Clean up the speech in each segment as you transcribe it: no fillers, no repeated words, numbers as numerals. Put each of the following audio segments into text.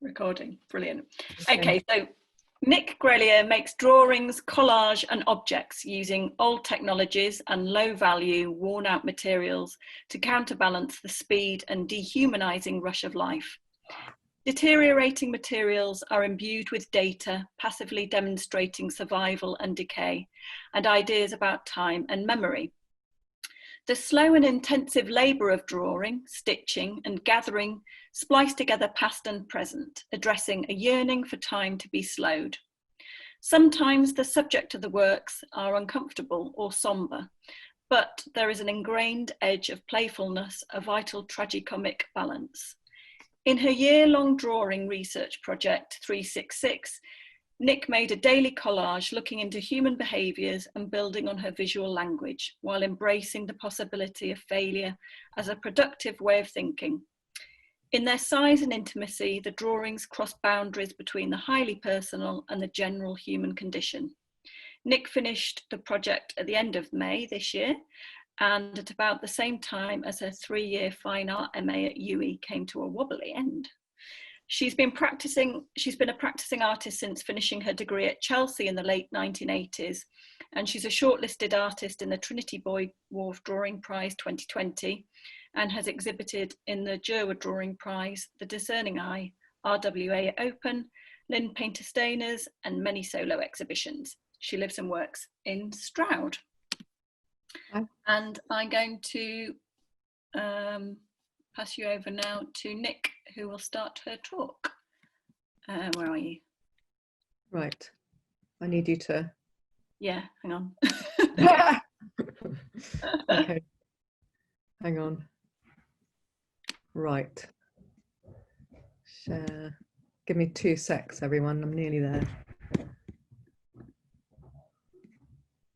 Recording, brilliant. Okay, so Nick Grellier makes drawings, collage and objects using old technologies and low value, worn out materials to counterbalance the speed and dehumanizing rush of life. Deteriorating materials are imbued with data, passively demonstrating survival and decay, and ideas about time and memory. The slow and intensive labour of drawing, stitching and gathering splice together past and present, addressing a yearning for time to be slowed. Sometimes the subject of the works are uncomfortable or sombre, but there is an ingrained edge of playfulness, a vital tragicomic balance. In her year-long drawing research project 366, Nick made a daily collage looking into human behaviours and building on her visual language, while embracing the possibility of failure as a productive way of thinking. In their size and intimacy, the drawings cross boundaries between the highly personal and the general human condition. Nick finished the project at the end of May this year, and at about the same time as her 3-year fine art MA at UE came to a wobbly end. She's been a practicing artist since finishing her degree at Chelsea in the late 1980s, and she's a shortlisted artist in the Trinity Boy Wharf Drawing Prize 2020, and has exhibited in the Jerwood Drawing Prize, the Discerning Eye, RWA Open, Lynn Painter Stainers, and many solo exhibitions. She lives and works in Stroud. Hi. And I'm going to pass you over now to Nick, who will start her talk. Where are you? Right. I need you to... Yeah, hang on. Okay. Hang on. Right. Share. Give me 2 secs, everyone. I'm nearly there.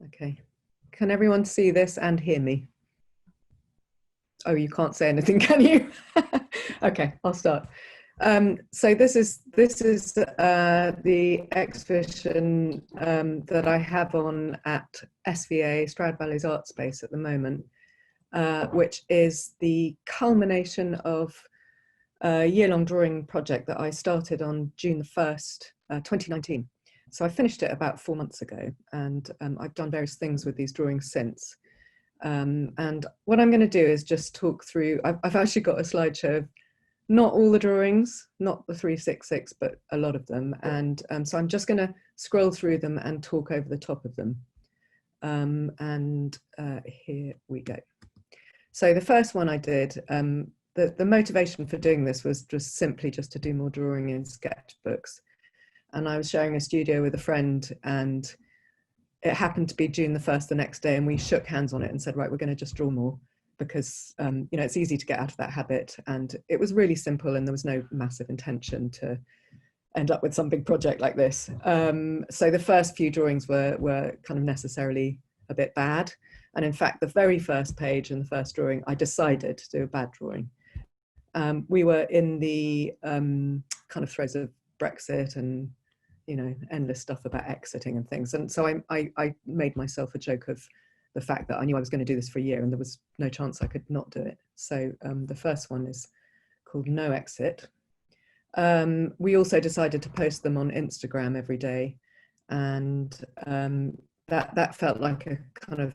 Okay. Can everyone see this and hear me? Oh, you can't say anything, can you? Okay, I'll start. So this is the exhibition that I have on at SVA, Stroud Valley's Art Space at the moment, which is the culmination of a year-long drawing project that I started on June the 1st, 2019. So I finished it about 4 months ago, and I've done various things with these drawings since. And what I'm going to do is just talk through, I've actually got a slideshow of not all the drawings, not the 366, but a lot of them. And so I'm just going to scroll through them and talk over the top of them. Here we go. So the first one I did, the motivation for doing this was just simply just to do more drawing in sketchbooks. And I was sharing a studio with a friend, and it happened to be June the 1st the next day, and we shook hands on it and said, right, we're going to just draw more, because you know, it's easy to get out of that habit. And it was really simple, and there was no massive intention to end up with some big project like this. So the first few drawings were kind of necessarily a bit bad. And in fact, the very first page and the first drawing, I decided to do a bad drawing. We were in the kind of throes of Brexit and, you know, endless stuff about exiting and things. And so I made myself a joke of the fact that I knew I was going to do this for a year and there was no chance I could not do it. So the first one is called No Exit. We also decided to post them on Instagram every day. And that felt like a kind of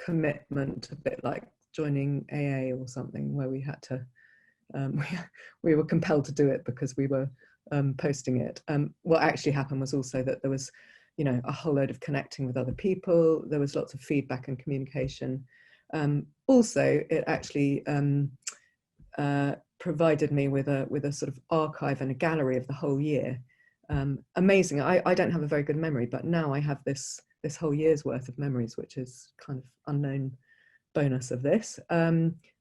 commitment, a bit like joining AA or something, where we had to, we were compelled to do it because we were posting it. What actually happened was also that there was, you know, a whole load of connecting with other people. There was lots of feedback and communication. Also, it actually provided me with a sort of archive and a gallery of the whole year. Amazing. I don't have a very good memory, but now I have this whole year's worth of memories, which is kind of unknown bonus of this.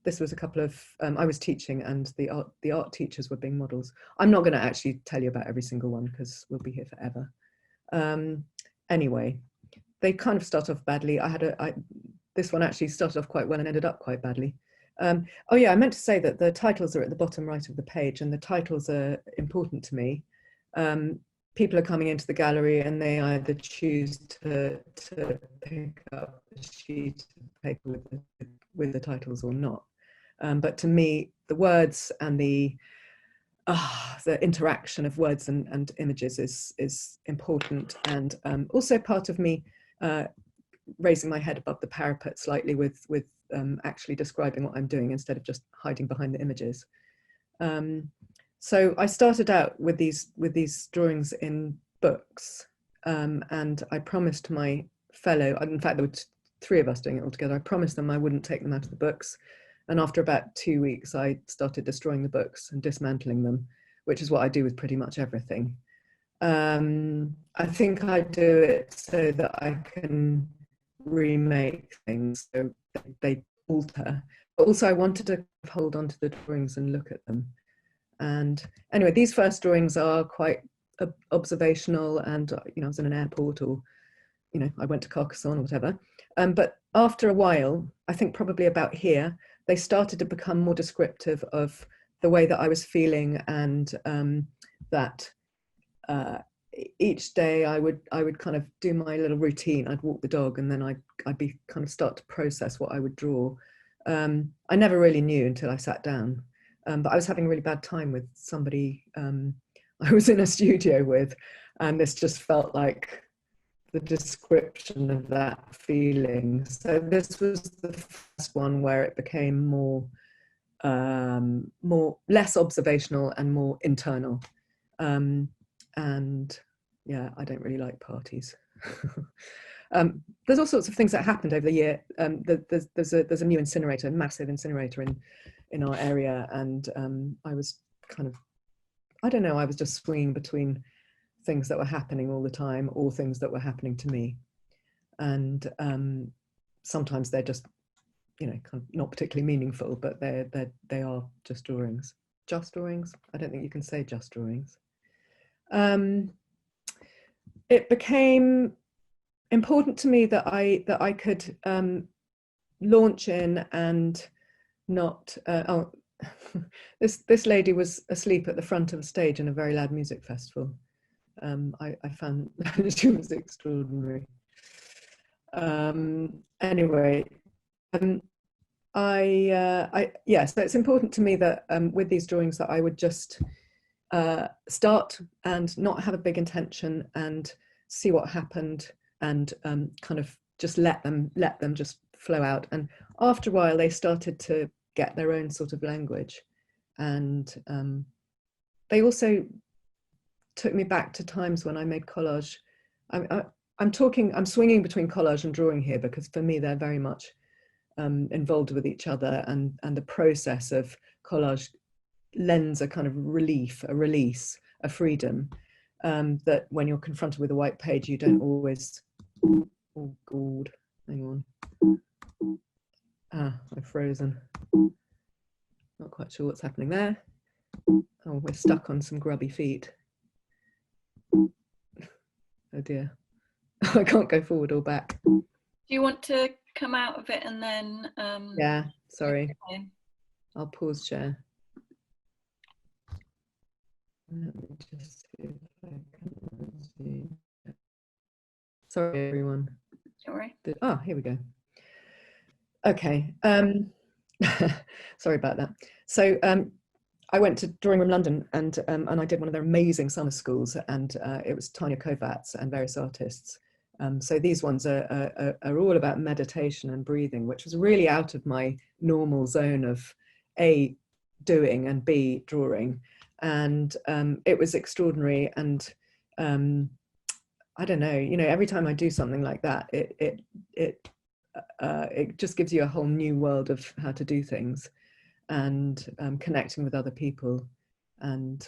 This was a couple of, I was teaching and the art teachers were being models. I'm not going to actually tell you about every single one because we'll be here forever. Anyway, they kind of start off badly. This one actually started off quite well and ended up quite badly. Oh yeah, I meant to say that the titles are at the bottom right of the page, and the titles are important to me. People are coming into the gallery and they either choose to pick up a sheet of paper with the titles or not. But to me, the words and the the interaction of words and images is important, and also part of me raising my head above the parapet slightly with actually describing what I'm doing instead of just hiding behind the images. So I started out with these drawings in books, and I promised my fellow, in fact there were three of us doing it all together, I promised them I wouldn't take them out of the books. And after about 2 weeks, I started destroying the books and dismantling them, which is what I do with pretty much everything. I think I do it so that I can remake things, so they alter. But also I wanted to hold on to the drawings and look at them. And anyway, these first drawings are quite observational, and I was in an airport, or I went to Carcassonne or whatever. But after a while, I think probably about here, they started to become more descriptive of the way that I was feeling, and that each day I would kind of do my little routine. I'd walk the dog, and then I'd be kind of start to process what I would draw. I never really knew until I sat down, but I was having a really bad time with somebody I was in a studio with, and this just felt like the description of that feeling. So this was the first one where it became less observational and more internal. And yeah, I don't really like parties. There's all sorts of things that happened over the year. There's a new incinerator, massive incinerator in our area, and I was kind of, I don't know, I was just swinging between things that were happening all the time, or things that were happening to me. And sometimes they're just, kind of not particularly meaningful, but they are just drawings. Just drawings? I don't think you can say just drawings. It became important to me that I could launch in and not. This lady was asleep at the front of the stage in a very loud music festival. I found she was extraordinary. Anyway, yeah, so it's important to me that with these drawings that I would just start and not have a big intention and see what happened, and kind of just let them just flow out. And after a while, they started to get their own sort of language, and they also took me back to times when I made collage. I'm swinging between collage and drawing here, because for me they're very much involved with each other, and the process of collage lends a kind of relief, a release, a freedom, that when you're confronted with a white page, you don't always. Oh God, hang on. I've frozen. Not quite sure what's happening there. Oh, we're stuck on some grubby feet. Oh dear. I can't go forward or back. Do you want to come out of it and then yeah, sorry. Okay. I'll pause share. Let me just see if I can see. Sorry everyone. Don't worry. Oh, here we go. Okay. Sorry about that. So I went to Drawing Room London, and I did one of their amazing summer schools, and it was Tanya Kovats and various artists. So these ones are all about meditation and breathing, which was really out of my normal zone of A, doing, and B, drawing. And it was extraordinary. And I don't know, every time I do something like that, it just gives you a whole new world of how to do things, and connecting with other people. And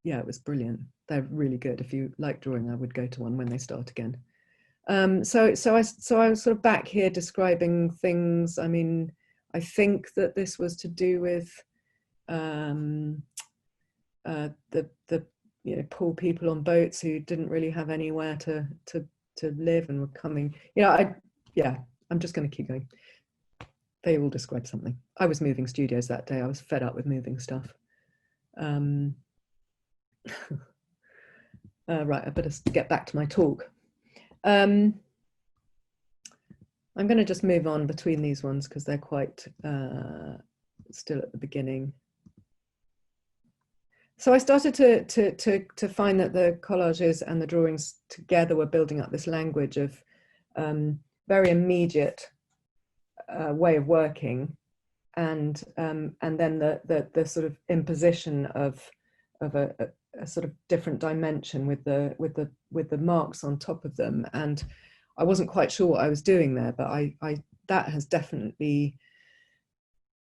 yeah, it was brilliant. They're really good. If you like drawing, I would go to one when they start again. So I was sort of back here describing things. I mean, I think that this was to do with the poor people on boats who didn't really have anywhere to live and were coming. I'm just going to keep going. They all describe something. I was moving studios that day. I was fed up with moving stuff. Right, I better get back to my talk. I'm going to just move on between these ones because they're quite still at the beginning. So I started to find that the collages and the drawings together were building up this language of very immediate way of working, and then the sort of imposition of a sort of different dimension with the marks on top of them. And I wasn't quite sure what I was doing there, but I that has definitely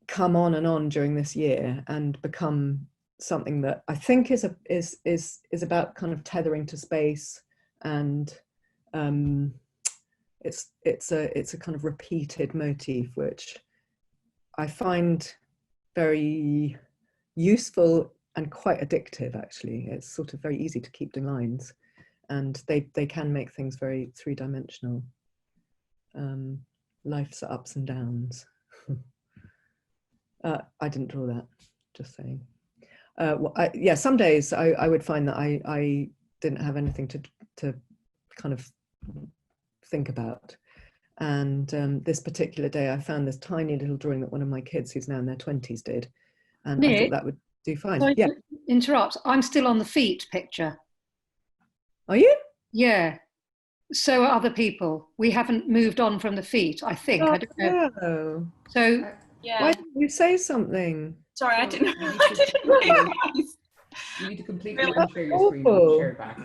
come on and on during this year and become something that I think is about kind of tethering to space, and it's a kind of repeated motif which I find very useful and quite addictive. Actually, it's sort of very easy to keep doing lines, and they can make things very three-dimensional. Life's ups and downs. I didn't draw that, just saying. Yeah, some days I would find that I didn't have anything to kind of think about. And this particular day, I found this tiny little drawing that one of my kids, who's now in their 20s, did. And Nick, I thought that would do fine. Sorry Yeah. to interrupt. I'm still on the feet picture. Are you? Yeah. So are other people. We haven't moved on from the feet, I think. I don't know. No. So Yeah. Why didn't you say something? Sorry, I didn't You realise. You need to completely Really? unshare your screen and Awful. share it back.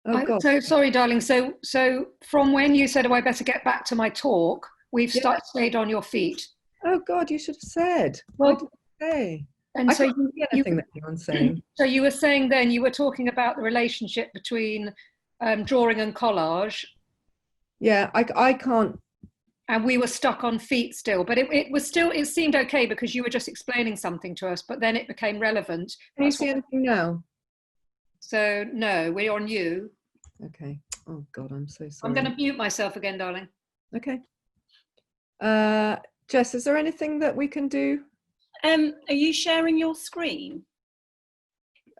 Oh God. so sorry, darling. So from when you said, "Oh, I better get back to my talk," we've stayed on your feet. Oh God, you should have said. Well, Why didn't you say? And I so can't see anything that anyone's saying. So you were saying then, you were talking about the relationship between drawing and collage. Yeah, I can't. And we were stuck on feet still, but it seemed okay because you were just explaining something to us, but then it became relevant. Can you see anything now? So no, we're on you. Okay. Oh God, I'm so sorry. I'm going to mute myself again, darling. Okay. Jess, is there anything that we can do? Are you sharing your screen?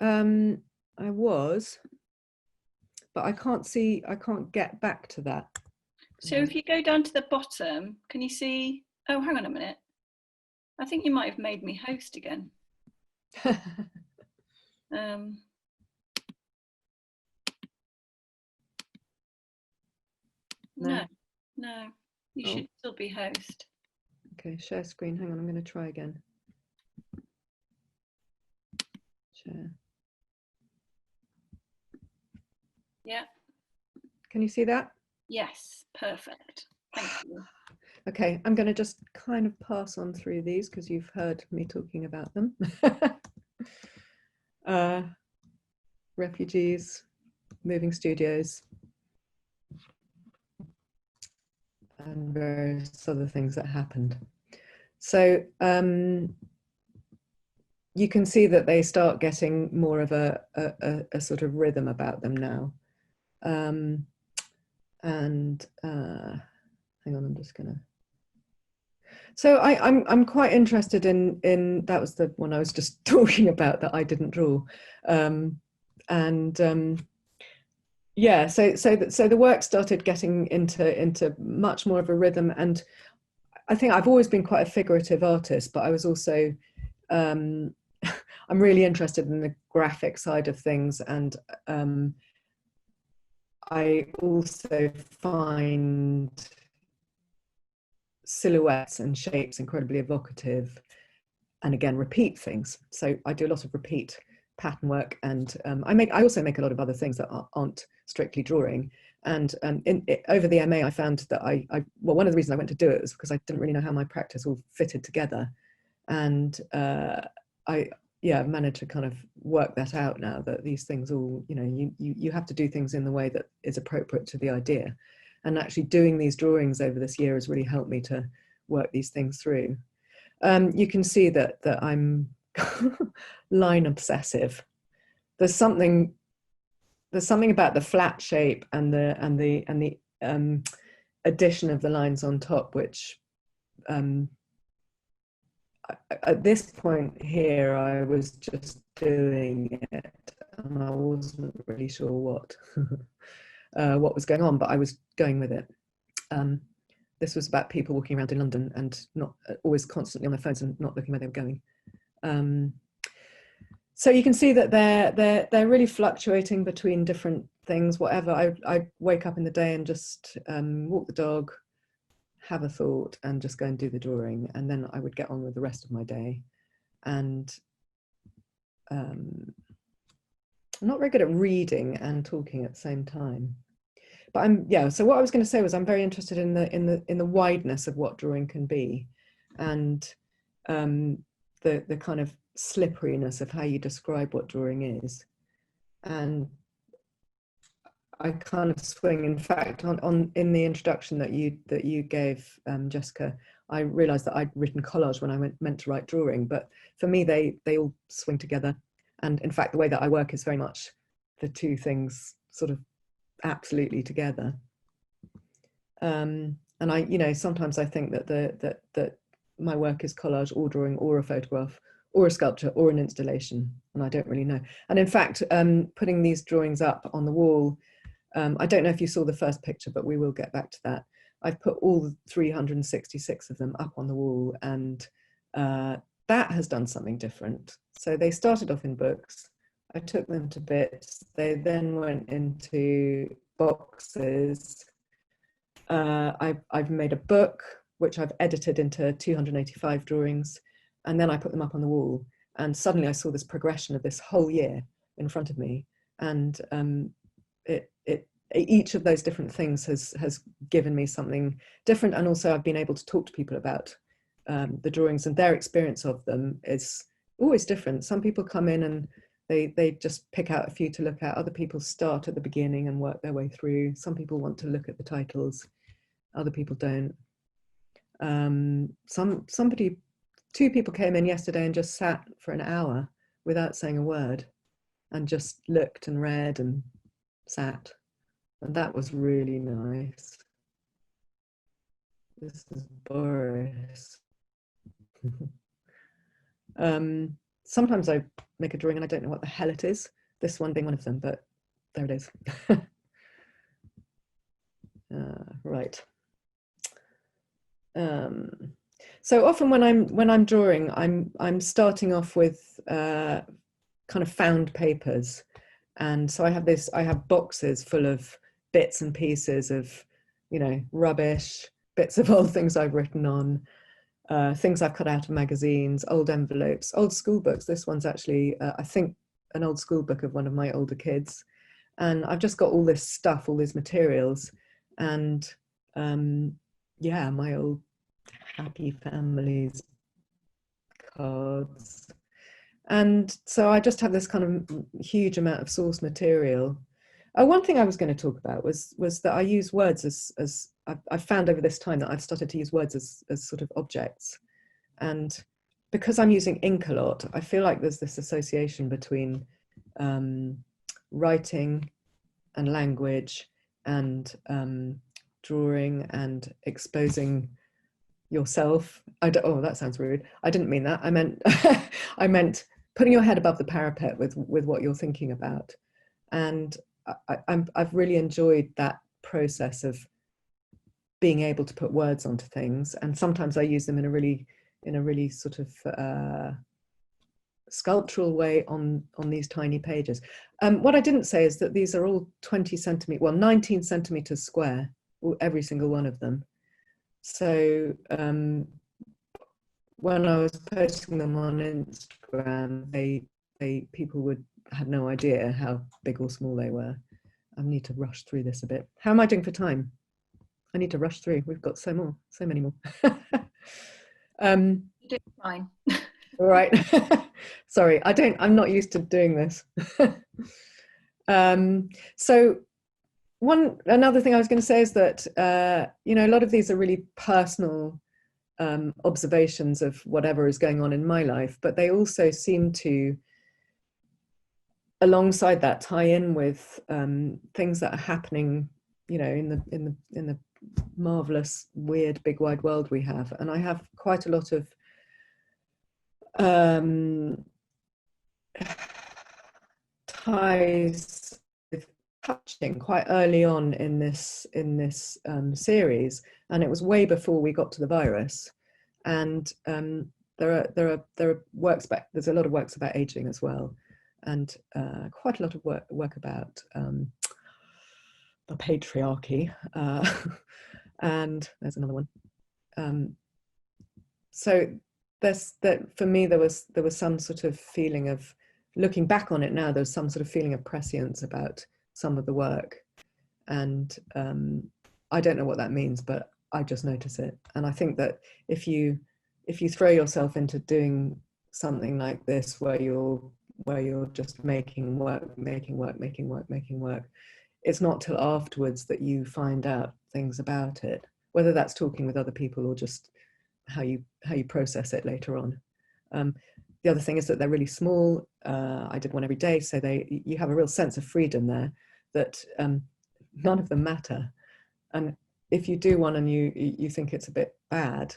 I was, but I can't see. I can't get back to that. So if you go down to the bottom, can you see? Oh, hang on a minute. I think you might have made me host again. No, you should still be host. Okay, share screen. Hang on, I'm going to try again. Share. Yeah. Can you see that? Yes, perfect. Thank you. Okay, I'm going to just kind of pass on through these because you've heard me talking about them. Refugees, moving studios, and various other things that happened. So you can see that they start getting more of a sort of rhythm about them now. And hang on, I'm just gonna. So I'm quite interested in that was the one I was just talking about that I didn't draw, yeah. So the work started getting into much more of a rhythm, and I think I've always been quite a figurative artist, but I was also I'm really interested in the graphic side of things, and I also find silhouettes and shapes incredibly evocative, and again repeat things. So I do a lot of repeat pattern work, and I also make a lot of other things that aren't strictly drawing. And over the MA, I found that well, one of the reasons I went to do it was because I didn't really know how my practice all fitted together, and I've managed to kind of work that out now, that these things all, you have to do things in the way that is appropriate to the idea. And actually doing these drawings over this year has really helped me to work these things through. You can see that I'm line obsessive. There's something about the flat shape and the addition of the lines on top, which at this point here, I was just doing it, and I wasn't really sure what was going on, but I was going with it. This was about people walking around in London and not always constantly on their phones and not looking where they were going. So you can see that they're really fluctuating between different things. Whatever, I wake up in the day and just walk the dog, have a thought, and just go and do the drawing, and then I would get on with the rest of my day. And I'm not very good at reading and talking at the same time. But so what I was going to say was I'm very interested in the wideness of what drawing can be, and the kind of slipperiness of how you describe what drawing is. And I kind of swing. In fact, in the introduction that you gave, Jessica, I realised that I'd written collage when I meant to write drawing, but for me they all swing together. And in fact, the way that I work is very much the two things sort of absolutely together. And sometimes I think that that my work is collage or drawing or a photograph or a sculpture or an installation, and I don't really know. And in fact, putting these drawings up on the wall, I don't know if you saw the first picture, but we will get back to that. I've put all 366 of them up on the wall, and that has done something different. So they started off in books. I took them to bits. They then went into boxes. I've made a book, which I've edited into 285 drawings, and then I put them up on the wall. And suddenly I saw this progression of this whole year in front of me. And each of those different things has given me something different. And also I've been able to talk to people about the drawings, and their experience of them is always different. Some people come in and they just pick out a few to look at. Other people start at the beginning and work their way through. Some people want to look at the titles, other people don't. Two people came in yesterday and just sat for an hour without saying a word and just looked and read and sat. And that was really nice. This is Boris. Sometimes I make a drawing and I don't know what the hell it is. This one being one of them, but there it is. Right. So often when I'm drawing, I'm starting off with kind of found papers, and so I have boxes full of bits and pieces of, rubbish, bits of old things I've written on, things I've cut out of magazines, old envelopes, old school books. This one's actually, I think, an old school book of one of my older kids. And I've just got all this stuff, all these materials, and my old Happy Families cards. And so I just have this kind of huge amount of source material. One thing I was going to talk about was that I use words as I've found over this time that I've started to use words as sort of objects. And because I'm using ink a lot, I feel like there's this association between writing and language and drawing and exposing yourself. Oh, that sounds rude. I didn't mean that. I meant I meant putting your head above the parapet with what you're thinking about. And I've really enjoyed that process of being able to put words onto things. And sometimes I use them in a really sort of sculptural way on these tiny pages. What I didn't say is that these are all 19 centimeters square, every single one of them. So when I was posting them on Instagram, people had no idea how big or small they were. I need to rush through this a bit. How am I doing for time? I need to rush through. We've got so many more. You're doing fine. All right. Sorry, I'm not used to doing this. So another thing I was going to say is that a lot of these are really personal observations of whatever is going on in my life, but they also seem to, alongside that, tie in with things that are happening, in the marvelous, weird, big wide world we have. And I have quite a lot of ties with touching quite early on in this series, and it was way before we got to the virus. And there are works there's a lot of works about aging as well. and quite a lot of work about the patriarchy, and there's another one. So for me there was some sort of feeling of, looking back on it now, there's some sort of feeling of prescience about some of the work, and I don't know what that means, but I just notice it. And I think that if you throw yourself into doing something like this, where you're just making work, it's not till afterwards that you find out things about it, whether that's talking with other people or just how you process it later on. The other thing is that they're really small. I did one every day, so you have a real sense of freedom there, that none of them matter. And if you do one and you think it's a bit bad,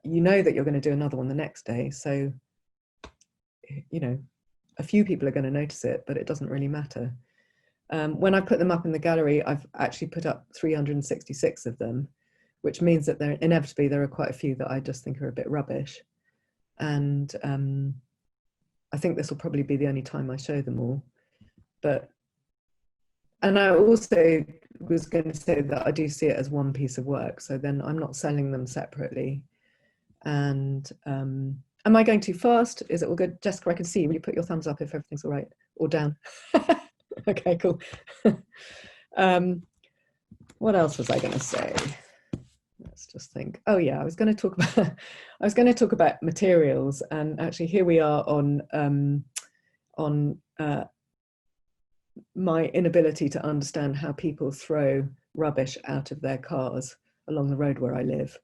you know that you're going to do another one the next day. So, you know, a few people are going to notice it, but it doesn't really matter. When I put them up in the gallery, I've actually put up 366 of them, which means that inevitably there are quite a few that I just think are a bit rubbish. And I think this will probably be the only time I show them all. And I also was going to say that I do see it as one piece of work, so then I'm not selling them separately. And am I going too fast? Is it all good? Jessica, I can see. Will you put your thumbs up if everything's all right? Or down? Okay, cool. What else was I going to say? Let's just think. Oh yeah, I was going to talk about materials, and actually here we are on my inability to understand how people throw rubbish out of their cars along the road where I live.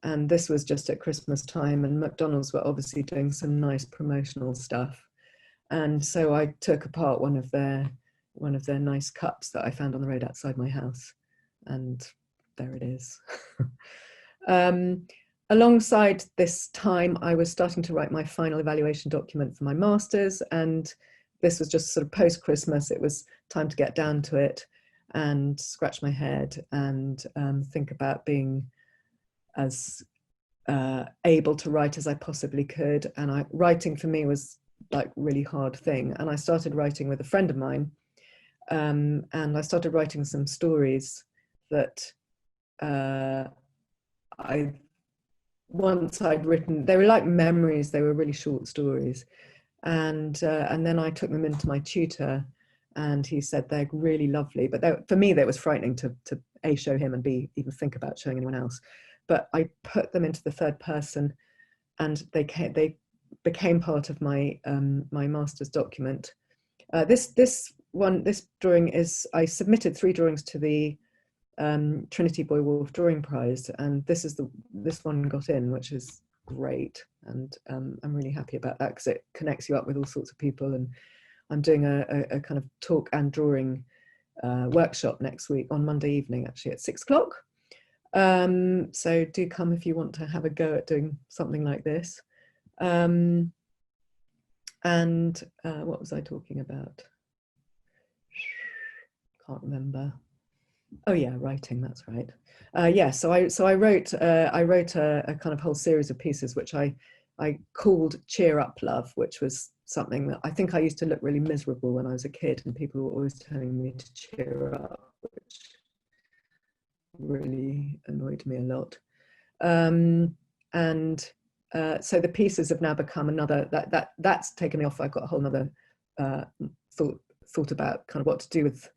And this was just at Christmas time, and McDonald's were obviously doing some nice promotional stuff. And so I took apart one of their nice cups that I found on the road outside my house, and there it is. Alongside this time, I was starting to write my final evaluation document for my master's, and this was just sort of post-Christmas. It was time to get down to it and scratch my head and think about being as able to write as I possibly could. And writing for me was like really hard thing. And I started writing with a friend of mine, and I started writing some stories that once I'd written. They were like memories. They were really short stories. And then I took them into my tutor, and he said they're really lovely. But for me, that was frightening to A, show him, and B, even think about showing anyone else. But I put them into the third person, and they became part of my my master's document. This drawing is, I submitted 3 drawings to the Trinity Boy Wolf Drawing Prize, and this one got in, which is great. And I'm really happy about that, because it connects you up with all sorts of people. And I'm doing a kind of talk and drawing workshop next week on Monday evening, actually at 6 o'clock. So do come if you want to have a go at doing something like this. And what was I talking about? Can't remember. Oh yeah, writing, that's right. Yeah, so I wrote a kind of whole series of pieces which I called Cheer Up Love, which was something that I think I used to look really miserable when I was a kid, and people were always telling me to cheer up, which really annoyed me a lot. So the pieces have now become another, that's taken me off. I've got a whole nother thought about kind of what to do with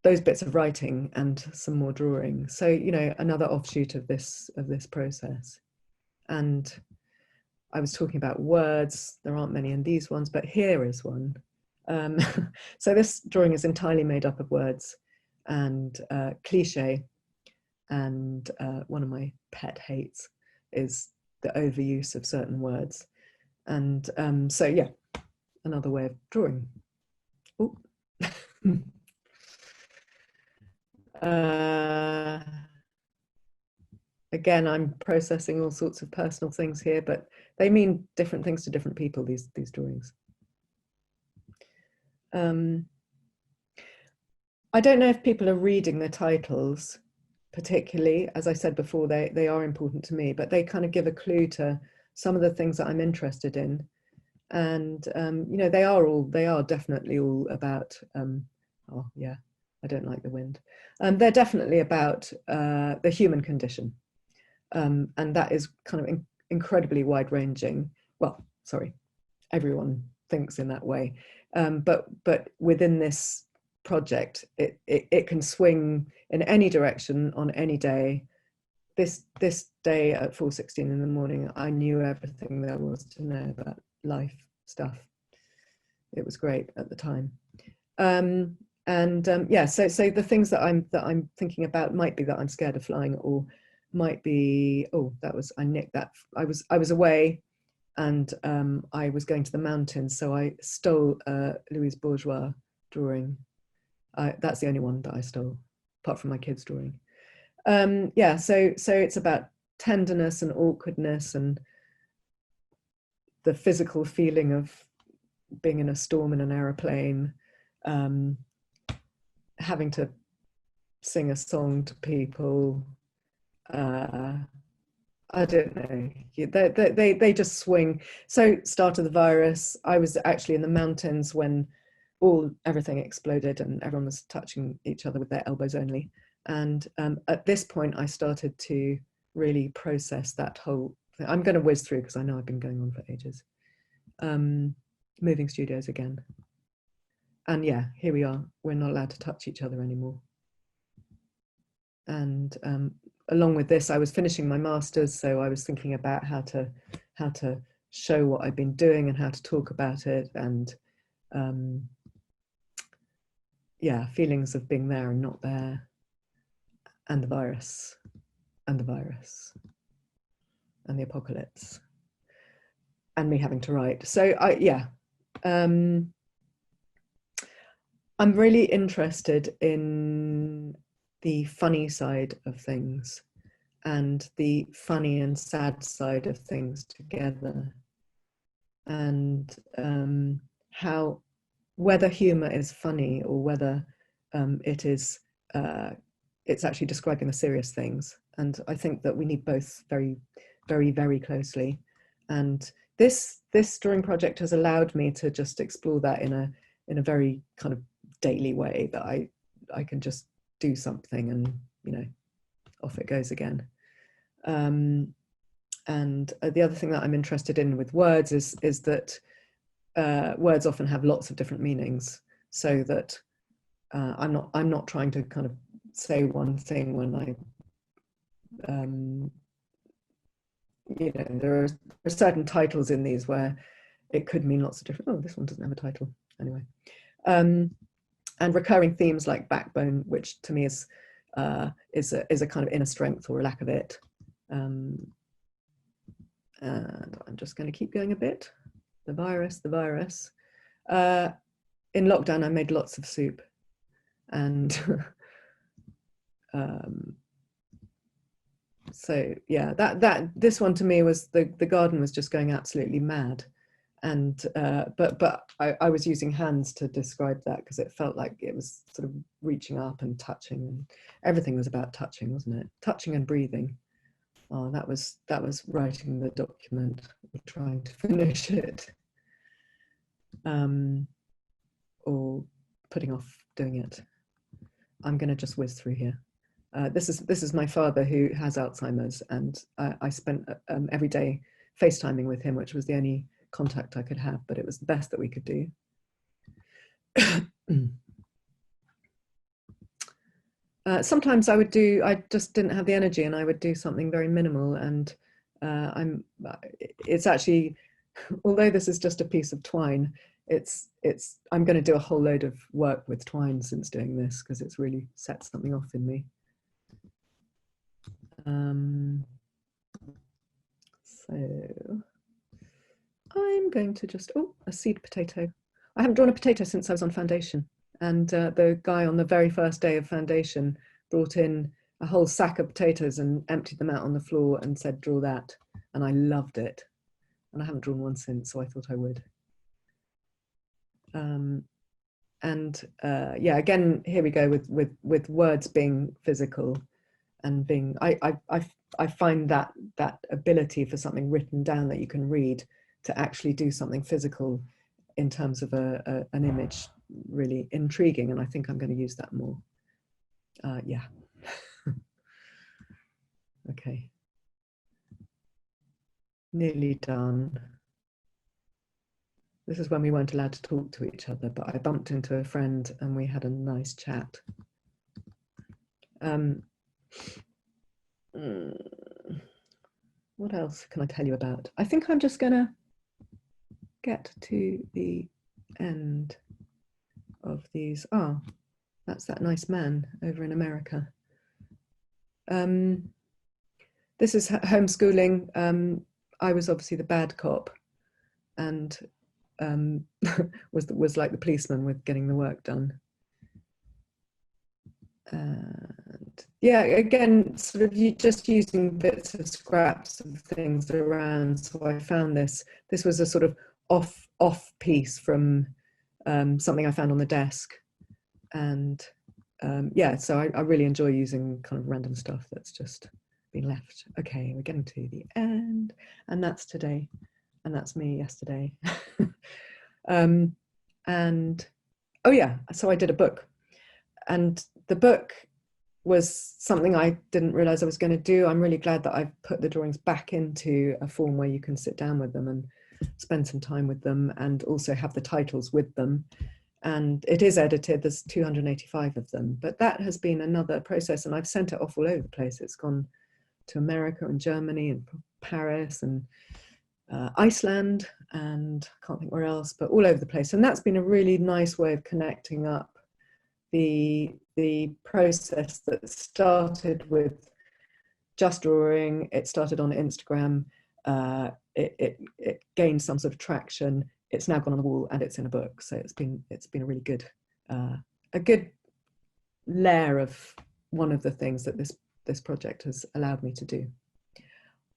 those bits of writing and some more drawing. So, you know, another offshoot of this process. And I was talking about words. There aren't many in these ones, but here is one. So this drawing is entirely made up of words and cliche. And one of my pet hates is the overuse of certain words. And so, yeah, another way of drawing. Ooh. Again, I'm processing all sorts of personal things here, but they mean different things to different people, these drawings. I don't know if people are reading the titles particularly. As I said before, they are important to me, but they kind of give a clue to some of the things that I'm interested in. And you know, they are definitely all about oh yeah, I don't like the wind. They're definitely about the human condition, and that is kind of incredibly wide-ranging. Well, sorry, everyone thinks in that way, but within this project, it can swing in any direction on any day. This day at 4:16 in the morning, I knew everything there was to know about life stuff. It was great at the time. Yeah, so the things that I'm thinking about might be that I'm scared of flying, or might be, oh, I nicked that. I was away, and I was going to the mountains, so I stole Louise Bourgeois drawing. That's the only one that I stole, apart from my kids' drawing. Yeah, so it's about tenderness and awkwardness and the physical feeling of being in a storm in an aeroplane, having to sing a song to people. I don't know. They just swing. So, start of the virus, I was actually in the mountains when everything exploded and everyone was touching each other with their elbows only. And at this point, I started to really process that whole thing. I'm going to whiz through because I know I've been going on for ages. Moving studios again. And yeah, here we are. We're not allowed to touch each other anymore. And along with this, I was finishing my master's, so I was thinking about how to show what I've been doing and how to talk about it, and yeah, feelings of being there and not there, and the virus, and the virus, and the apocalypse, and me having to write. So I'm really interested in the funny side of things and the funny and sad side of things together, and how, whether humor is funny or whether it's actually describing the serious things. And I think that we need both very, very, very closely. And this drawing project has allowed me to just explore that in a very kind of daily way, that I can just do something and, you know, off it goes again. And the other thing that I'm interested in with words is that words often have lots of different meanings, so that I'm not trying to kind of say one thing when I you know, there are certain titles in these where it could mean lots of different. Oh, this one doesn't have a title anyway. And recurring themes like backbone, which to me is a kind of inner strength or a lack of it. And I'm just going to keep going a bit. The virus. In lockdown, I made lots of soup, and so yeah, this one to me was the garden was just going absolutely mad, and but I was using hands to describe that because it felt like it was sort of reaching up and touching, and everything was about touching, wasn't it? Touching and breathing. Oh, that was writing the document, trying to finish it, or putting off doing it. I'm going to just whiz through here. This is my father, who has Alzheimer's, and I spent every day FaceTiming with him, which was the only contact I could have, but it was the best that we could do. Sometimes I just didn't have the energy, and I would do something very minimal, and it's actually, although this is just a piece of twine, I'm going to do a whole load of work with twine since doing this, because it's really set something off in me. So I'm going to just, a seed potato. I haven't drawn a potato since I was on foundation. And the guy on the very first day of foundation brought in a whole sack of potatoes and emptied them out on the floor and said, draw that. And I loved it. And I haven't drawn one since, so I thought I would. Yeah, again, here we go with words being physical and being, I find that ability for something written down that you can read to actually do something physical in terms of an image really intriguing, and I think I'm going to use that more. Yeah. Okay. Nearly done. This is when we weren't allowed to talk to each other, but I bumped into a friend and we had a nice chat. What else can I tell you about? I think I'm just going to get to the end of these. Oh, that's that nice man over in America. This is homeschooling. I was obviously the bad cop, and was like the policeman with getting the work done. And yeah, again, sort of you just using bits of scraps of things around. So I found this was a sort of off piece from something I found on the desk, and yeah, so I really enjoy using kind of random stuff that's just been left. Okay, we're getting to the end, and that's today, and that's me yesterday. And oh yeah, so I did a book, and the book was something I didn't realize I was going to do. I'm really glad that I've put the drawings back into a form where you can sit down with them and spend some time with them, and also have the titles with them. And it is edited, there's 285 of them, but that has been another process, and I've sent it off all over the place. It's gone to America and Germany and Paris and Iceland, and I can't think where else, but all over the place. And that's been a really nice way of connecting up the process that started with just drawing. It started on Instagram. It gained some sort of traction. It's now gone on the wall and it's in a book. So it's been a really good a good layer of one of the things that this project has allowed me to do.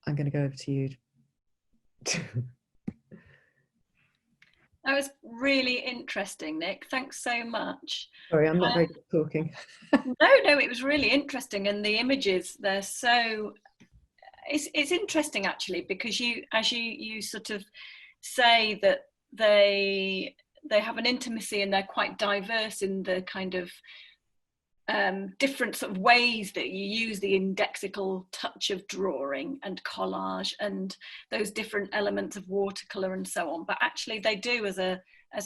I'm going to go over to you. That was really interesting, Nick. Thanks so much. Sorry, I'm not very good at talking. No, it was really interesting, and the images, they're so. It's interesting actually, because as you sort of say that they have an intimacy and they're quite diverse in the kind of different sort of ways that you use the indexical touch of drawing and collage and those different elements of watercolor and so on. But actually they do as a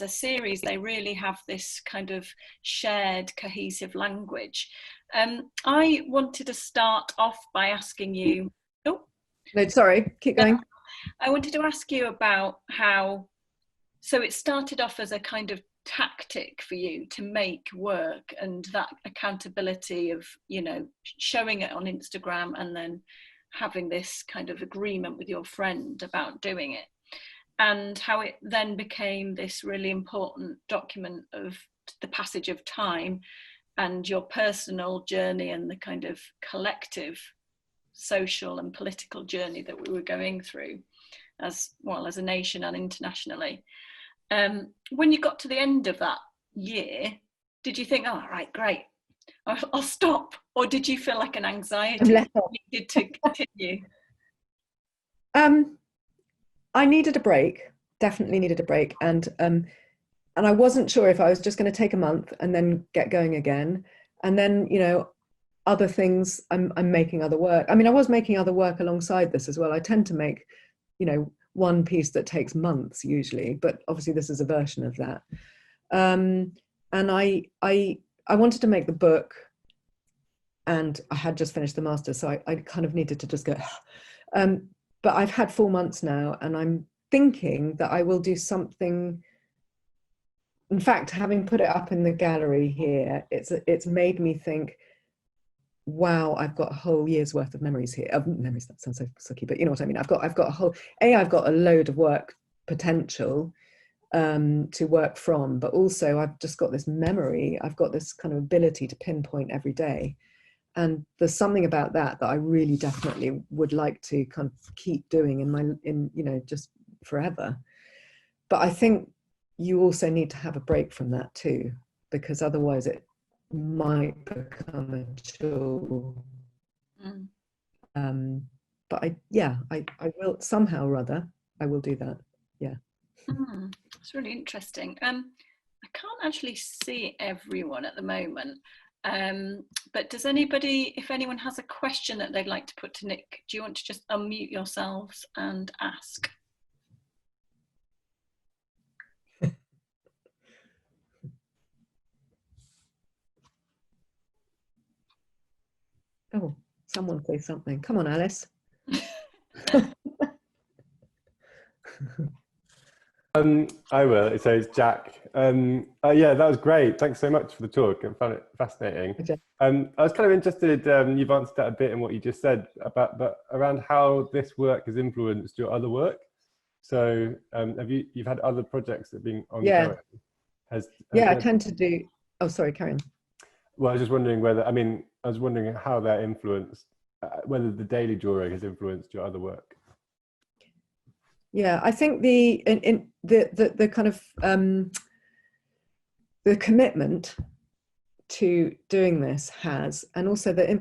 series, they really have this kind of shared cohesive language. I wanted to start off by asking you, No, sorry, keep going. I wanted to ask you about how, so it started off as a kind of tactic for you to make work, and that accountability of, you know, showing it on Instagram and then having this kind of agreement with your friend about doing it, and how it then became this really important document of the passage of time and your personal journey and the kind of collective social and political journey that we were going through as well as a nation and internationally. When you got to the end of that year, did you think, oh, right, great, I'll stop? Or did you feel like an anxiety needed to continue? I needed a break, definitely needed a break. And I wasn't sure if I was just going to take a month and then get going again. And then, you know, other things, I'm making other work. I mean, I was making other work alongside this as well. I tend to make, you know, one piece that takes months usually, but obviously this is a version of that. And I wanted to make the book, and I had just finished the master, so I kind of needed to just go. But I've had 4 months now, and I'm thinking that I will do something. In fact, having put it up in the gallery here, it's made me think, wow, I've got a whole year's worth of memories here. Memories, that sounds so sucky, but you know what I mean. I've got a whole, I've got a load of work potential to work from, but also I've just got this memory. I've got this kind of ability to pinpoint every day. And there's something about that I really definitely would like to kind of keep doing in you know, just forever. But I think you also need to have a break from that too, because otherwise it might become a chore. But I will somehow or other, I will do that. yeah. It's really interesting. I can't actually see everyone at the moment, but does anybody, if anyone has a question that they'd like to put to Nick, do you want to just unmute yourselves and ask? Oh, someone say something. Come on, Alice. I will. So it's Jack. Yeah, that was great. Thanks so much for the talk. I found it fascinating. Okay. I was kind of interested. You've answered that a bit in what you just said about, but around how this work has influenced your other work. So, you've had other projects that have been ongoing? Yeah, I tend to do. Oh, sorry, Karen. Well, I was just wondering whether. I mean, I was wondering how that influenced, whether the daily drawing has influenced your other work. Yeah, I think the kind of the commitment to doing this has, and also that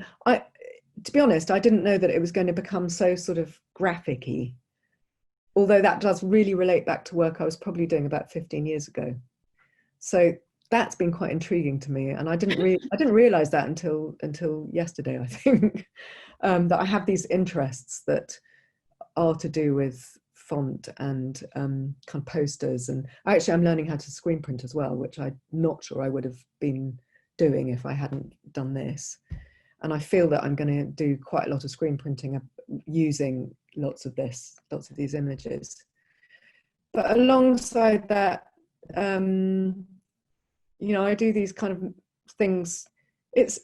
to be honest, I didn't know that it was going to become so sort of graphic-y, although that does really relate back to work I was probably doing about 15 years ago. So that's been quite intriguing to me, and I didn't realize that until yesterday, I think, that I have these interests that are to do with font and kind of posters, and actually I'm learning how to screen print as well, which I'm not sure I would have been doing if I hadn't done this. And I feel that I'm going to do quite a lot of screen printing using lots of these images. But alongside that, you know, I do these kind of things. It's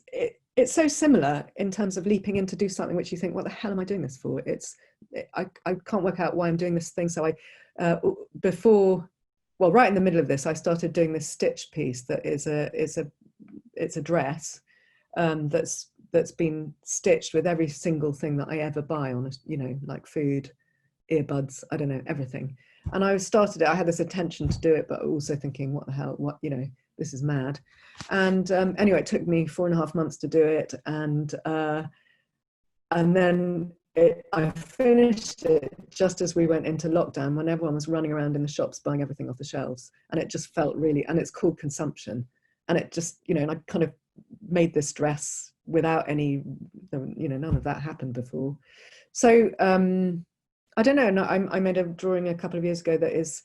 so similar in terms of leaping in to do something which you think, what the hell am I doing this for? I can't work out why I'm doing this thing. So right in the middle of this, I started doing this stitch piece that it's a dress that's been stitched with every single thing that I ever buy on, you know, like food, earbuds, I don't know, everything. And I started it, I had this intention to do it, but also thinking, what the hell, you know, this is mad. And anyway, it took me 4.5 months to do it. And then I finished it just as we went into lockdown, when everyone was running around in the shops buying everything off the shelves. And it just felt really, and it's called consumption. And it just, you know, and I kind of made this dress without any, you know, none of that happened before. So I don't know, I made a drawing a couple of years ago that is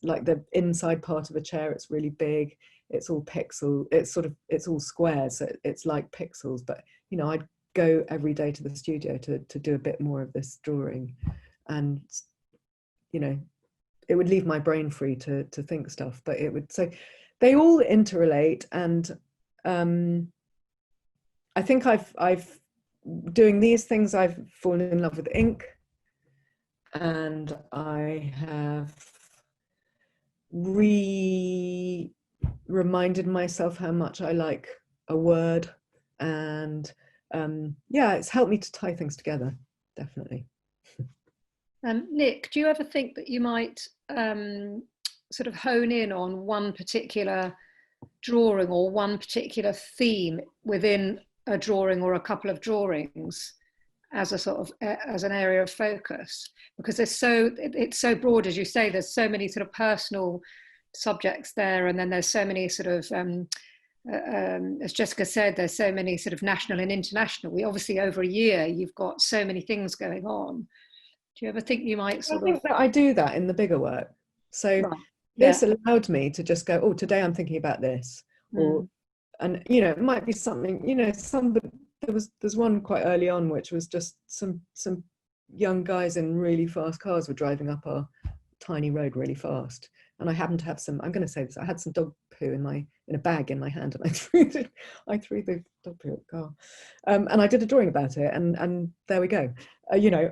like the inside part of a chair. It's really big. It's all pixel. It's all squares. So it's like pixels. But you know, I'd go every day to the studio to do a bit more of this drawing, and you know, it would leave my brain free to think stuff. But it would, so they all interrelate, and I think I've doing these things, I've fallen in love with ink, and I have reminded myself how much I like a word, and yeah, it's helped me to tie things together, definitely. Nick, do you ever think that you might sort of hone in on one particular drawing or one particular theme within a drawing or a couple of drawings as a sort of as an area of focus? Because it's so broad, as you say, there's so many sort of personal subjects there, and then there's so many sort of as Jessica said, there's so many sort of national and international. We obviously, over a year, you've got so many things going on. Do you ever think you might sort of... I think that I do that in the bigger work. So right. This allowed me to just go, oh, today I'm thinking about this. Or, and, you know, it might be something, you know, there's one quite early on, which was just some young guys in really fast cars were driving up our tiny road really fast. And I happened to have some, I'm going to say this, I had some dog poo in a bag in my hand, and I threw the dog poo at the car. And I did a drawing about it, and there we go. You know,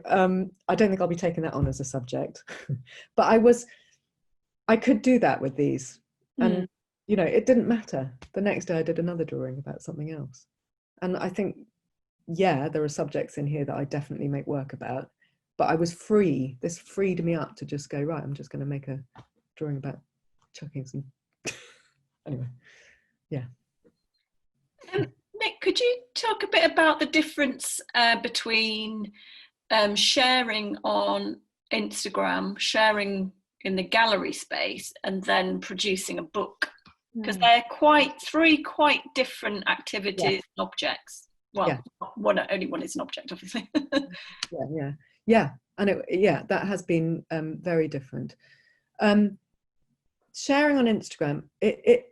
I don't think I'll be taking that on as a subject, but I could do that with these. And, you know, it didn't matter. The next day I did another drawing about something else. And I think, yeah, there are subjects in here that I definitely make work about, but I was free. This freed me up to just go, right, I'm just going to make a drawing about chucking some... Anyway, yeah. Nick, could you talk a bit about the difference between sharing on Instagram, sharing in the gallery space and then producing a book, because they're three quite different activities and objects. Well, only one is an object, obviously. Yeah, and that has been very different. Sharing on Instagram, it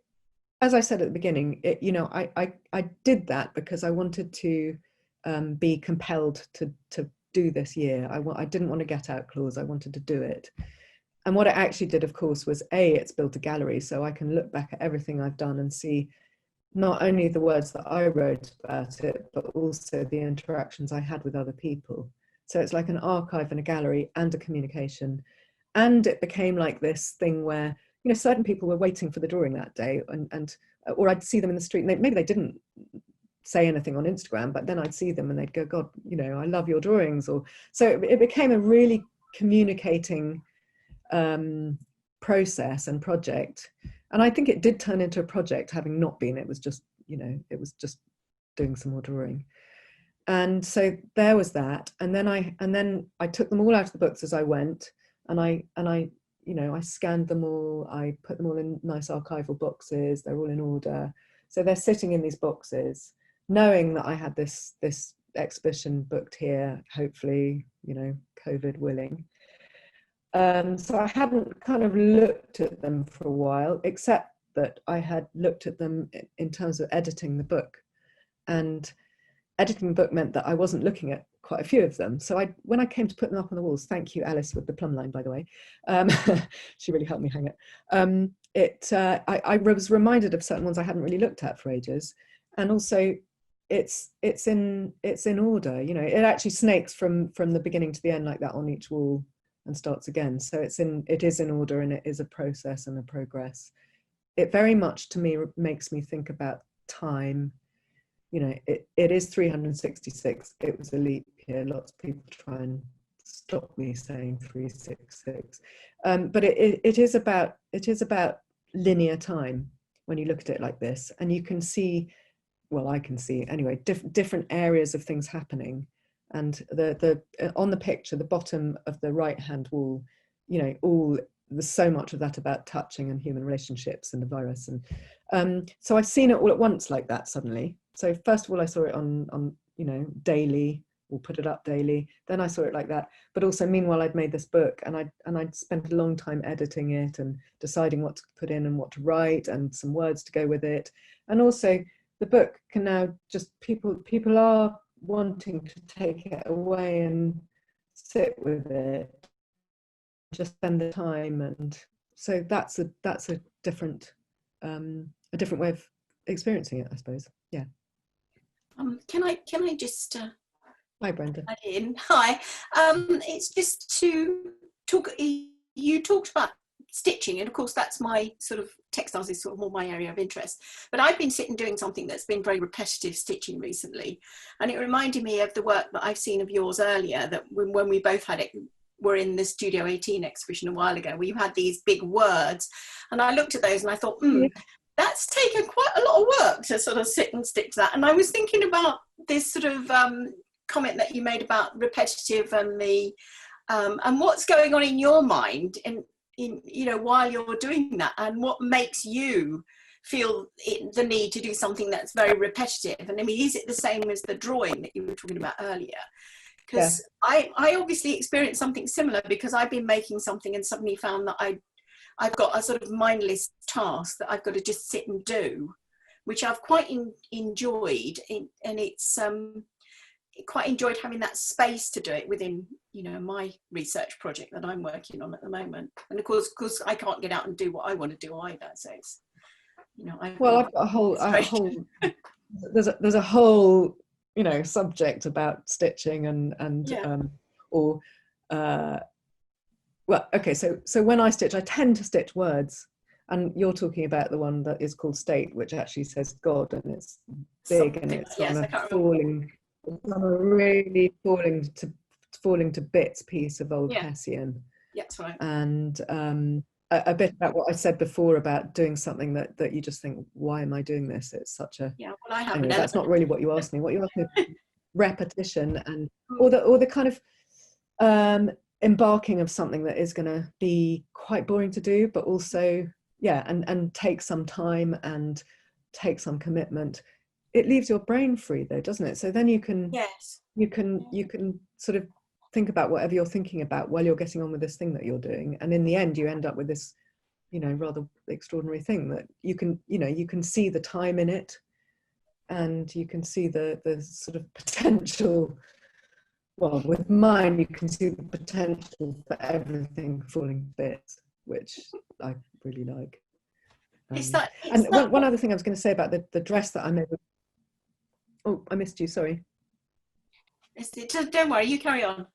as I said at the beginning, I did that because I wanted to be compelled to do this year. I didn't want a get out clause. I wanted to do it. And what it actually did, of course, was it's built a gallery, so I can look back at everything I've done and see not only the words that I wrote about it, but also the interactions I had with other people. So it's like an archive and a gallery and a communication. And it became like this thing where, certain people were waiting for the drawing that day, or I'd see them in the street. And maybe they didn't say anything on Instagram, but then I'd see them and they'd go, God, I love your drawings. Or so it became a really communicating process and project. And I think it did turn into a project, having not been. It was just, it was just doing some more drawing. And so there was that. And then I took them all out of the books as I went, and I scanned them all. I put them all in nice archival boxes. They're all in order. So they're sitting in these boxes, knowing that I had this exhibition booked here, hopefully, COVID willing. So I hadn't kind of looked at them for a while, except that I had looked at them in terms of editing the book. And editing the book meant that I wasn't looking at quite a few of them. So when I came to put them up on the walls, thank you, Alice, with the plumb line, by the way. She really helped me hang it. I was reminded of certain ones I hadn't really looked at for ages. And also it's in order, it actually snakes from the beginning to the end like that on each wall and starts again. So it is in order, and it is a process and a progress. It very much, to me, makes me think about time. It is 366. It was a leap year. Lots of people try and stop me saying 366. But it is about linear time when you look at it like this, and you can see, well, I can see anyway, different areas of things happening. And the on the picture, the bottom of the right-hand wall, there's so much of that about touching and human relationships and the virus. And so I've seen it all at once like that suddenly. So first of all, I saw it on daily, or put it up daily. Then I saw it like that. But also, meanwhile, I'd made this book, and I'd spent a long time editing it and deciding what to put in and what to write and some words to go with it. And also, the book can now just people are wanting to take it away and sit with it, just spend the time. And so that's a different way of experiencing it, I suppose. Yeah. Can I just Hi, Brenda. add in? Hi. It's just to talk. You talked about stitching, and of course that's my sort of textiles is sort of more my area of interest. But I've been sitting doing something that's been very repetitive stitching recently, and it reminded me of the work that I've seen of yours earlier. That when we both had it. Were in the Studio 18 exhibition a while ago, where you had these big words, and I looked at those and I thought, that's taken quite a lot of work to sort of sit and stitch that. And I was thinking about this sort of comment that you made about repetitive and the and what's going on in your mind in while you're doing that, and what makes you feel the need to do something that's very repetitive. And I mean, is it the same as the drawing that you were talking about earlier? Because I obviously experienced something similar, because I've been making something and suddenly found that I've got a sort of mindless task that I've got to just sit and do, which I've quite enjoyed, and it's quite enjoyed having that space to do it within my research project that I'm working on at the moment. And of course I can't get out and do what I want to do either, so it's I've got a whole there's a whole subject about stitching well, okay, so when I stitch, I tend to stitch words, and you're talking about the one that is called State, which actually says God, and it's big, and it's on a really falling to bits piece of old Hessian. Yeah, that's right. And a bit about what I said before about doing something that you just think, why am I doing this? It's such a anyway, that's not really what you asked me. What you asked me, repetition, and or the kind of embarking of something that is going to be quite boring to do, but also, yeah, and take some time and take some commitment. It leaves your brain free though, doesn't it? So then you can, Yes. you can sort of think about whatever you're thinking about while you're getting on with this thing that you're doing. And in the end, you end up with this, rather extraordinary thing that you can see the time in it, and you can see the sort of potential. Well, with mine, you can see the potential for everything falling to bits, which I really like. One other thing I was going to say about the dress that I made. Oh, I missed you, sorry. Don't worry, you carry on.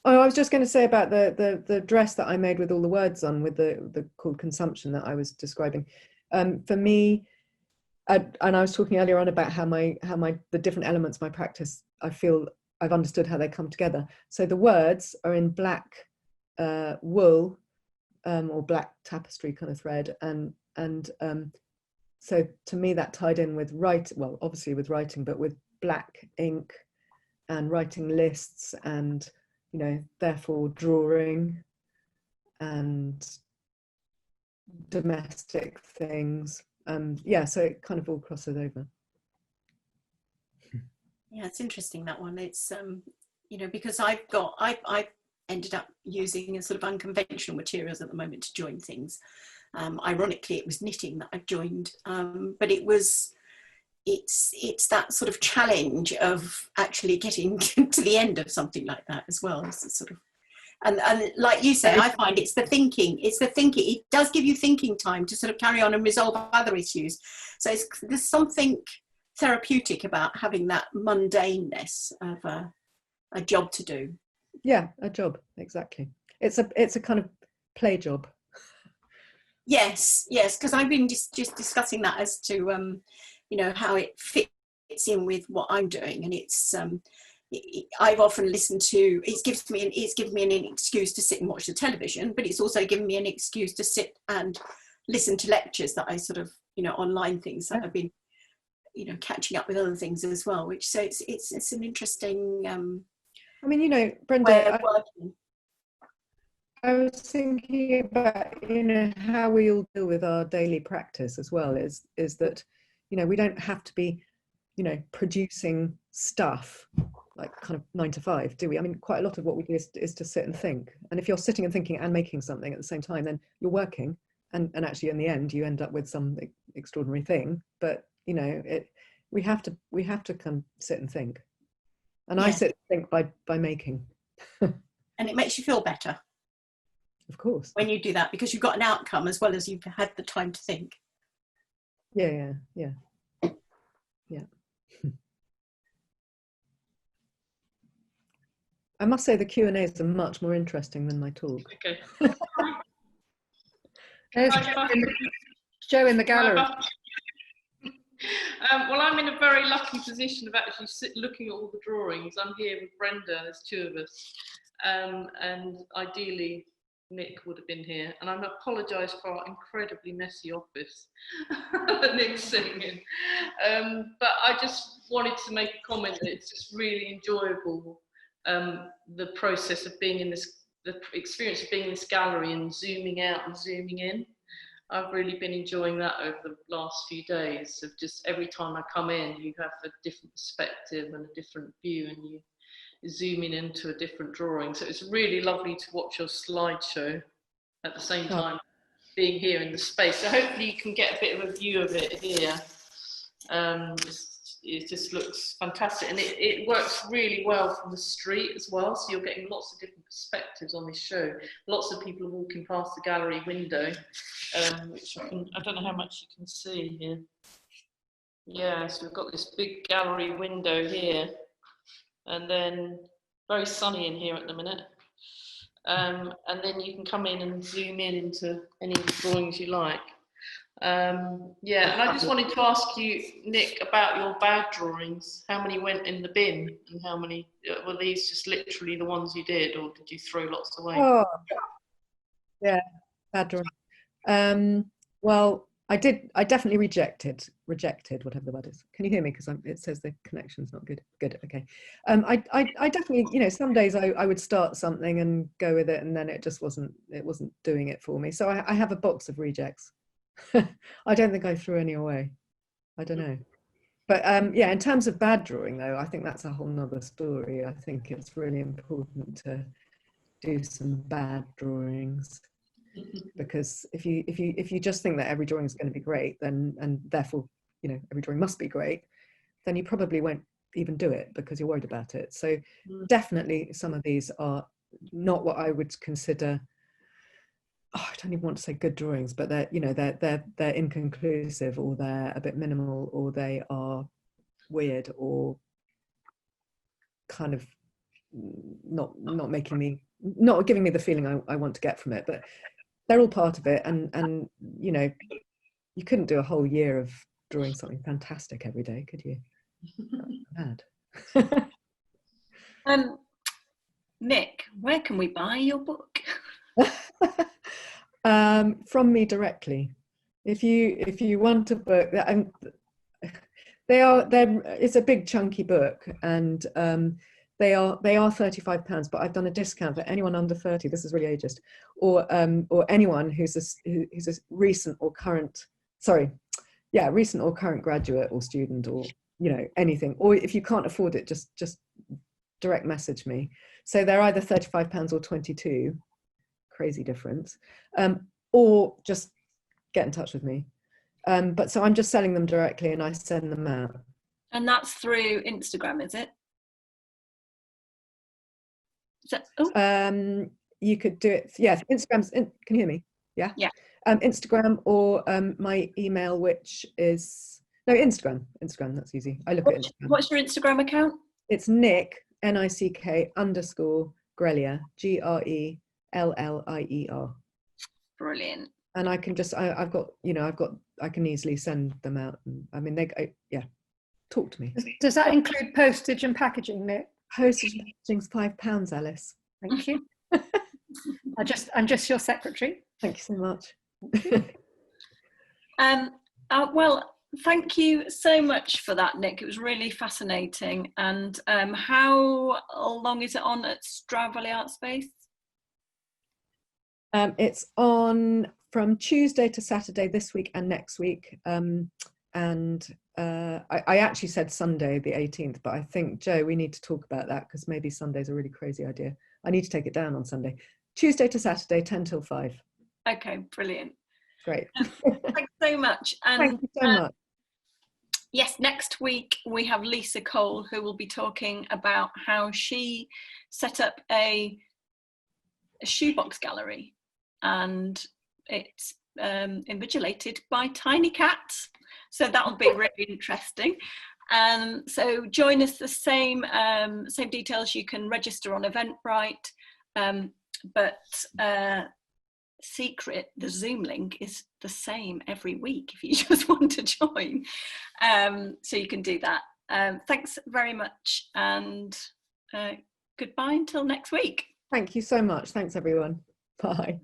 Oh, I was just going to say about the dress that I made with all the words on, with the called consumption that I was describing. For me, and I was talking earlier on about how the different elements of my practice, I feel I've understood how they come together. So the words are in black wool or black tapestry kind of thread, and so to me that tied in with obviously with writing, but with black ink and writing lists, and therefore drawing and domestic things. Yeah, so it kind of all crosses over. Yeah, it's interesting, that one. It's because I've ended up using a sort of unconventional materials at the moment to join things. Ironically, it was knitting that I've joined, but it's that sort of challenge of actually getting to the end of something like that as well. It's sort of, and like you say, I find it's the thinking. It does give you thinking time to sort of carry on and resolve other issues. So there's something therapeutic about having that mundaneness of a job to do. Yeah, a job, exactly. It's a kind of play job. Yes, because I've been just discussing that as to how it fits in with what I'm doing, and it's I've often listened to, it's given me an excuse to sit and watch the television, but it's also given me an excuse to sit and listen to lectures that I sort of online things that I've been catching up with other things as well, which, so it's an interesting I mean, Brenda, I was thinking about how we all deal with our daily practice as well, is that we don't have to be producing stuff like kind of 9 to 5, do we? I mean, quite a lot of what we do is to sit and think, and if you're sitting and thinking and making something at the same time, then you're working, and actually in the end you end up with some extraordinary thing. But we have to kind of sit and think, and I sit and think by making. And it makes you feel better, of course, when you do that, because you've got an outcome as well as you've had the time to think. Yeah. I must say the Q&As are much more interesting than my talk. Okay. There's Joe in the gallery. Well, I'm in a very lucky position of actually looking at all the drawings. I'm here with Brenda, there's 2 of us, and ideally Nick would have been here, and I apologise for our incredibly messy office that Nick's sitting in, but I just wanted to make a comment that it's just really enjoyable, the process of being in this, the experience of being in this gallery and zooming out and zooming in. I've really been enjoying that over the last few days, of just every time I come in you have a different perspective and a different view, and you zooming into a different drawing. So it's really lovely to watch your slideshow at the same time being here in the space. So hopefully you can get a bit of a view of it here. It just looks fantastic, and it works really well from the street as well, so you're getting lots of different perspectives on this show. Lots of people are walking past the gallery window, which I don't know how much you can see here. Yeah, so we've got this big gallery window here, and then very sunny in here at the minute, and then you can come in and zoom in into any drawings you like. Yeah, and I just wanted to ask you, Nick, about your bad drawings. How many went in the bin, and how many were these just literally the ones you did, or did you throw lots away? Oh, yeah, bad drawing. Well, I definitely rejected whatever the word is. Can you hear me? Because it says the connection's not good. Good, okay. I definitely, you know, some days I would start something and go with it, and then it wasn't doing it for me. So I have a box of rejects. I don't think I threw any away. I don't know. But yeah, in terms of bad drawing though, I think that's a whole nother story. I think it's really important to do some bad drawings. Because if you just think that every drawing is going to be great, then, and therefore, you know, every drawing must be great, then you probably won't even do it because you're worried about it. So definitely some of these are not what I would consider, oh, I don't even want to say good drawings, but they're, you know, they're inconclusive, or they're a bit minimal, or they are weird, or kind of not giving me the feeling I want to get from it. But they're all part of it, and you know, you couldn't do a whole year of drawing something fantastic every day, could you? Bad. Nick, where can we buy your book? From me directly. If you want a book, it's a big chunky book, and they are £35, but I've done a discount for anyone under 30. This is really ageist, or anyone who's a recent or current graduate or student, or, you know, anything. Or if you can't afford it, just direct message me. So they're either £35 or 22, crazy difference, or just get in touch with me. But so I'm just selling them directly, and I send them out. And that's through Instagram, is it? You could do it, yeah. Instagram's can you hear me? Yeah. Instagram, or my email, which is Instagram, that's easy. I look at Instagram. What's your Instagram account? It's Nick, NICK _ Grellier, GRELLIER. Brilliant. And I can just I can easily send them out. I mean, talk to me. Does that include postage and packaging, Nick? Postage and packaging's £5, Alice. Thank you. I'm just your secretary. Thank you so much. Well, thank you so much for that, Nick. It was really fascinating. And how long is it on at Stroud Valley Art Space? It's on from Tuesday to Saturday this week and next week. I actually said Sunday the 18th, but I think, Joe, we need to talk about that, because maybe Sunday's a really crazy idea. I need to take it down on Sunday. Tuesday to Saturday, 10 till 5. Okay, brilliant. Great. Thanks so much. And thank you so much. Yes, next week we have Lisa Cole, who will be talking about how she set up a shoebox gallery, and it's invigilated by tiny cats. So that'll be really interesting. So join us. The same details. You can register on Eventbrite, but secret, the Zoom link is the same every week if you just want to join. So you can do that. Thanks very much, and goodbye until next week. Thank you so much. Thanks, everyone. Bye.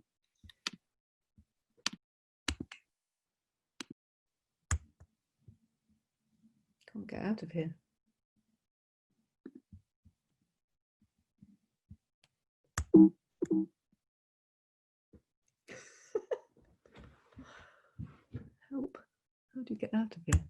Can't get out of here. Help. How do you get out of here?